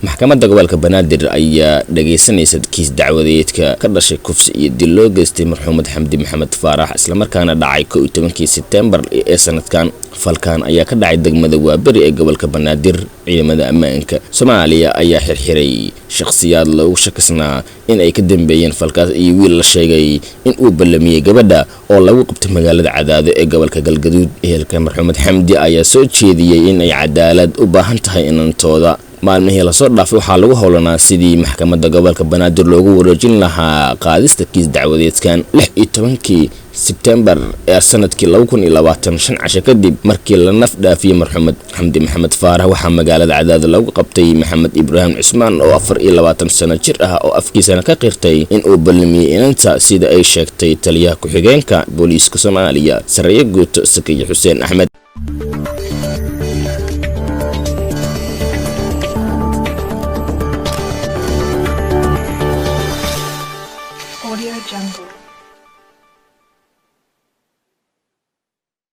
maxkamadda gobolka Banaadir ayaa dhageysanaysa kiis dacwadeedka ka dhashay kufsi iyo dil loo geystay marxuumad Xamdi Maxamed Faarax isla markaana dhacay 11 September ee sanadkan. falkan ayaa ka dhacay degmada Waaberi ee gobolka Banaadir. ciidamada ammaanka Soomaaliya ayaa xirxiray shakhsiyaad lagu shakisnaa in ay ka dambeeyeen falkaas iyo wiil la sheegay in uu ballamiyay gabadha oo lagu qabtay magaalada Cadaado ee gobolka Galgaduud. ehelka marxuumad Xamdi ayaa soo jeediyay in ay cadaalad u baahan tahay inantooda. maalmihii la soo dhaafay waxaa lagu howlanaa sidii maxkamadda gobolka Banaadir loogu wareejin lahaa qaadista kiis dacwadeedkan 16 September ee sanadkii 2025 casho kadib markii la naf dhaafiyay marxuumad Xamdi Maxamed Faarax. waxaa magaalada Cadaado lagu qabtay Maxamed Ibraahim Cismaan oo 24 sano jir ah oo afkiisana ka qirtay in uu ballamiyay inanta sida ay sheegtay taliyaha ku-xigeenka booliiska Soomaaliya Sareeye Guuto Sakiye Xuseen Axmed. Audio Jungle.